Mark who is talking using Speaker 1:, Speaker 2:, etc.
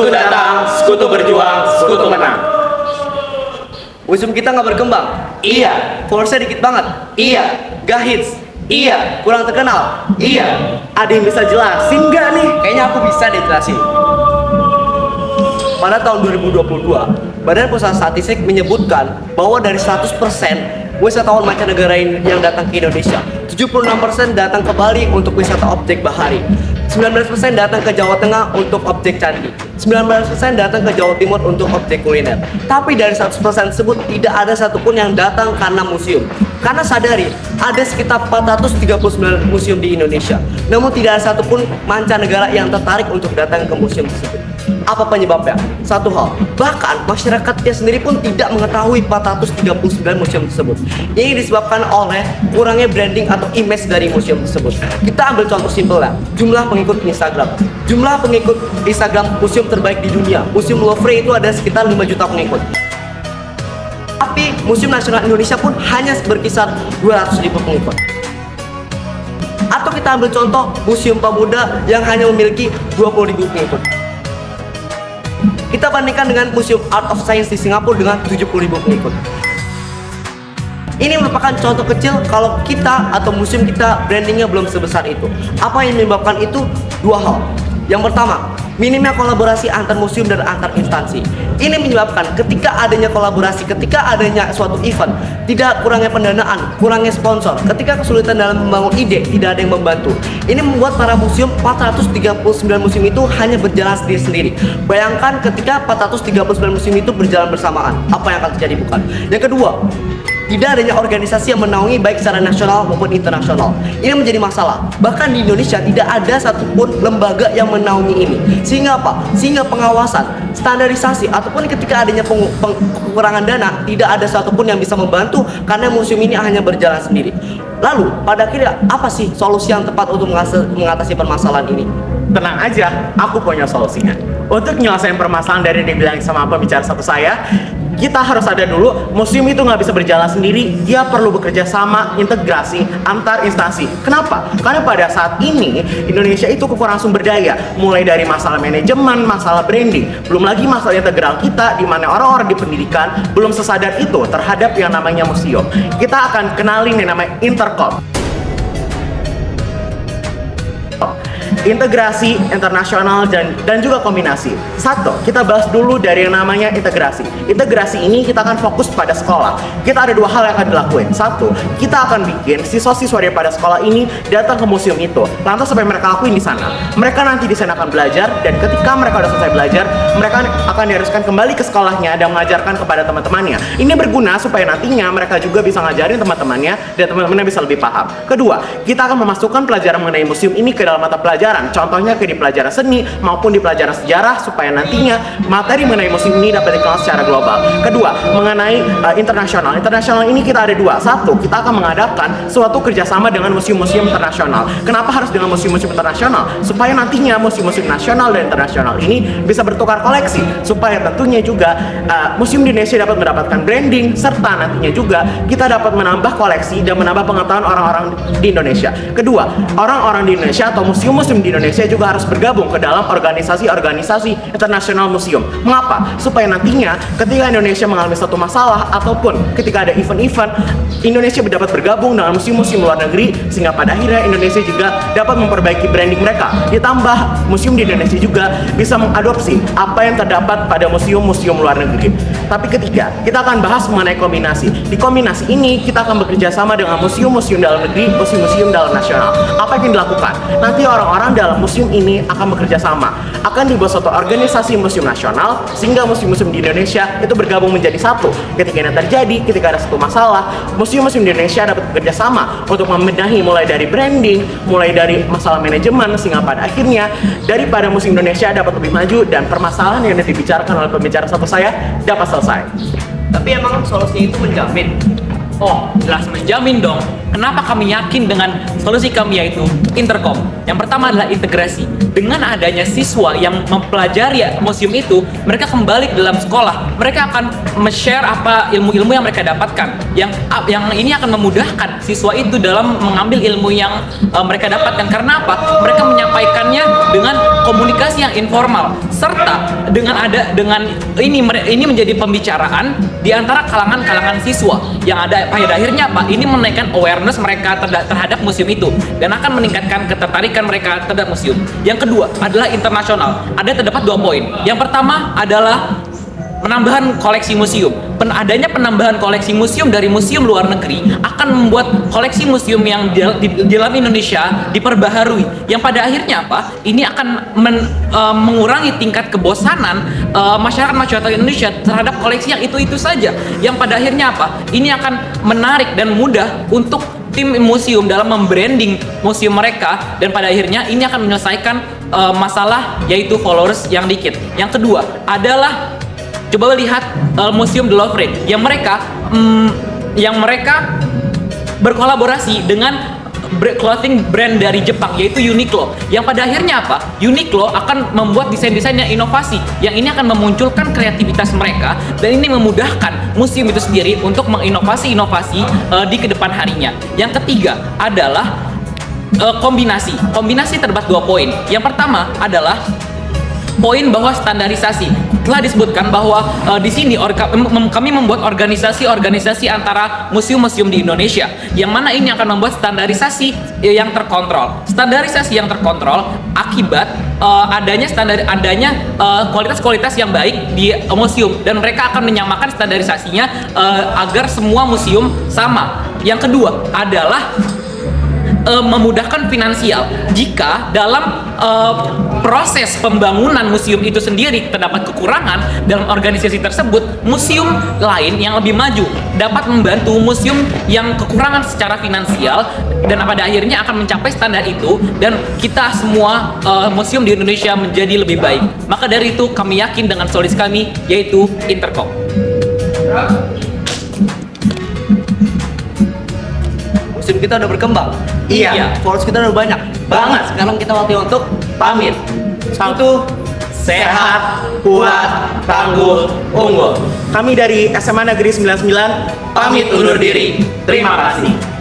Speaker 1: Sekutu datang, sekutu berjuang, sekutu menang.
Speaker 2: Museum kita nggak berkembang.
Speaker 1: Iya,
Speaker 2: Followersnya dikit banget.
Speaker 1: iya,
Speaker 2: Gak hits.
Speaker 1: iya,
Speaker 2: Kurang terkenal.
Speaker 1: iya.
Speaker 2: Ada yang bisa jelasin nggak nih? Kayaknya aku bisa deh jelasin. Pada tahun 2022, Badan Pusat Statistik menyebutkan bahwa dari 100% wisatawan mancanegara yang datang ke Indonesia, 76% datang ke Bali untuk wisata objek bahari, 19% datang ke Jawa Tengah untuk objek candi, 19% datang ke Jawa Timur untuk objek kuliner. Tapi dari 100% tersebut tidak ada satupun yang datang karena museum. Karena sadari, ada sekitar 439 museum di Indonesia. Namun tidak ada satupun mancanegara yang tertarik untuk datang ke museum tersebut. Apa penyebabnya? Satu hal, bahkan masyarakatnya sendiri pun tidak mengetahui 439 museum tersebut. Ini disebabkan oleh kurangnya branding atau image dari museum tersebut. Kita ambil contoh simpel ya, jumlah pengikut Instagram. Jumlah pengikut Instagram museum terbaik di dunia, Museum Louvre itu ada sekitar 5 juta pengikut. Tapi Museum Nasional Indonesia pun hanya berkisar 200.000 pengikut. Atau kita ambil contoh Museum Pemuda yang hanya memiliki 20.000 pengikut. Kita bandingkan dengan Museum Art of Science di Singapura dengan 70.000 pengikut. Ini merupakan contoh kecil kalau kita atau museum kita brandingnya belum sebesar itu. Apa yang menyebabkan itu? Dua hal. Yang pertama, minimnya kolaborasi antar museum dan antar instansi. Ini menyebabkan ketika adanya kolaborasi, ketika adanya suatu event, tidak kurangnya pendanaan, kurangnya sponsor, ketika kesulitan dalam membangun ide, tidak ada yang membantu. Ini membuat para museum, 439 museum itu hanya berjalan sendiri-sendiri. Bayangkan ketika 439 museum itu berjalan bersamaan, apa yang akan terjadi bukan? Yang kedua, tidak adanya organisasi yang menaungi baik secara nasional maupun internasional. Ini menjadi masalah. Bahkan di Indonesia tidak ada satupun lembaga yang menaungi ini. Sehingga apa? Sehingga pengawasan, standarisasi, ataupun ketika adanya kekurangan dana, tidak ada satupun yang bisa membantu karena museum ini hanya berjalan sendiri. Lalu, pada akhirnya apa sih solusi yang tepat untuk mengatasi permasalahan ini?
Speaker 1: Tenang aja, aku punya solusinya. Untuk menyelesaikan permasalahan dari yang dibilang sama pembicara satu saya, kita harus ada dulu, museum itu nggak bisa berjalan sendiri, dia perlu bekerja sama, integrasi antar instansi. Kenapa? Karena pada saat ini Indonesia itu kekurangan sumber daya, mulai dari masalah manajemen, masalah branding, belum lagi masalah integral kita, di mana orang-orang di pendidikan belum sesadar itu terhadap yang namanya museum. Kita akan kenalin yang namanya Intercom. Integrasi internasional dan juga kombinasi. Satu, kita bahas dulu dari yang namanya integrasi. Integrasi ini kita akan fokus pada sekolah. Kita ada dua hal yang akan dilakuin. Satu, kita akan bikin siswa-siswa daripada sekolah ini datang ke museum itu. Lantas apa yang mereka lakuin di sana? Mereka nanti di sana akan belajar, dan ketika mereka sudah selesai belajar, mereka akan diharuskan kembali ke sekolahnya dan mengajarkan kepada teman-temannya. Ini berguna supaya nantinya mereka juga bisa ngajarin teman-temannya dan teman-temannya bisa lebih paham. Kedua, kita akan memasukkan pelajaran mengenai museum ini ke dalam mata pelajaran. Contohnya di pelajaran seni maupun di pelajaran sejarah supaya nantinya materi mengenai museum ini dapat dikenal secara global. Kedua, mengenai internasional. Internasional ini kita ada dua. Satu, kita akan mengadakan suatu kerjasama dengan museum-museum internasional. Kenapa harus dengan museum-museum internasional? Supaya nantinya museum-museum nasional dan internasional ini bisa bertukar koleksi. Supaya tentunya juga museum di Indonesia dapat mendapatkan branding, serta nantinya juga kita dapat menambah koleksi dan menambah pengetahuan orang-orang di Indonesia. Kedua, orang-orang di Indonesia atau museum-museum di Indonesia juga harus bergabung ke dalam organisasi-organisasi internasional museum. Mengapa? Supaya nantinya ketika Indonesia mengalami satu masalah ataupun ketika ada event-event, Indonesia dapat bergabung dengan museum-museum luar negeri sehingga pada akhirnya Indonesia juga dapat memperbaiki branding mereka. Ditambah museum di Indonesia juga bisa mengadopsi apa yang terdapat pada museum-museum luar negeri. Tapi ketiga, kita akan bahas mengenai kombinasi. Di kombinasi ini kita akan bekerja sama dengan museum-museum dalam negeri, museum-museum dalam nasional. Apa yang dilakukan? Nanti orang-orang dalam museum ini akan bekerja sama, akan dibuat suatu organisasi museum nasional sehingga museum-museum di Indonesia itu bergabung menjadi satu. Ketika ini terjadi, ketika ada satu masalah, museum-museum di Indonesia dapat bekerja sama untuk membenahi mulai dari branding, mulai dari masalah manajemen, sehingga pada akhirnya daripada museum Indonesia dapat lebih maju dan permasalahan yang dibicarakan oleh pembicara satu saya dapat selesai.
Speaker 2: Tapi emang solusi itu menjamin?
Speaker 3: Oh, jelas menjamin dong. Kenapa kami yakin dengan solusi kami, yaitu interkom? Yang pertama adalah integrasi. Dengan adanya siswa yang mempelajari museum itu, mereka kembali ke dalam sekolah. Mereka akan share apa ilmu-ilmu yang mereka dapatkan. Yang ini akan memudahkan siswa itu dalam mengambil ilmu yang mereka dapatkan. Karena apa? Mereka menyampaikannya dengan komunikasi yang informal, serta dengan ini menjadi pembicaraan di antara kalangan siswa yang ada pada akhirnya apa? Ini menaikkan awareness mereka terhadap museum itu dan akan meningkatkan ketertarikan mereka terhadap museum. Yang kedua adalah internasional. Ada terdapat 2 poin. Yang pertama adalah penambahan koleksi museum. Adanya penambahan koleksi museum dari museum luar negeri akan membuat koleksi museum yang di dalam Indonesia diperbaharui. Yang pada akhirnya apa? Ini akan mengurangi tingkat kebosanan masyarakat Indonesia terhadap koleksi yang itu saja. Yang pada akhirnya apa? Ini akan menarik dan mudah untuk tim museum dalam membranding museum mereka, dan pada akhirnya ini akan menyelesaikan masalah yaitu followers yang dikit. Yang kedua adalah coba lihat Museum de Louvre yang mereka berkolaborasi dengan clothing brand dari Jepang, yaitu Uniqlo. Yang pada akhirnya apa? Uniqlo akan membuat desain-desain yang inovasi, yang ini akan memunculkan kreativitas mereka, dan ini memudahkan museum itu sendiri untuk menginovasi-inovasi di kedepan harinya. Yang ketiga adalah kombinasi. Kombinasi terdapat 2 poin. Yang pertama adalah poin bahwa standarisasi. Telah disebutkan bahwa di sini kami membuat organisasi antara museum-museum di Indonesia, yang mana ini akan membuat standarisasi yang terkontrol. Standarisasi yang terkontrol akibat adanya kualitas-kualitas yang baik di museum, dan mereka akan menyamakan standarisasinya agar semua museum sama. Yang kedua adalah memudahkan finansial. Jika dalam proses pembangunan museum itu sendiri terdapat kekurangan dalam organisasi tersebut, museum lain yang lebih maju dapat membantu museum yang kekurangan secara finansial, dan pada akhirnya akan mencapai standar itu, dan kita semua museum di Indonesia menjadi lebih baik. Maka dari itu kami yakin dengan solusi kami, yaitu interkom.
Speaker 2: Museum kita udah berkembang.
Speaker 1: Iya.
Speaker 2: Followers kita udah banyak
Speaker 1: Banget.
Speaker 2: Sekarang kita waktu untuk pamit.
Speaker 1: Satu, sehat, kuat, tangguh, unggul. Kami dari SMA Negeri 99 pamit undur diri. Terima kasih.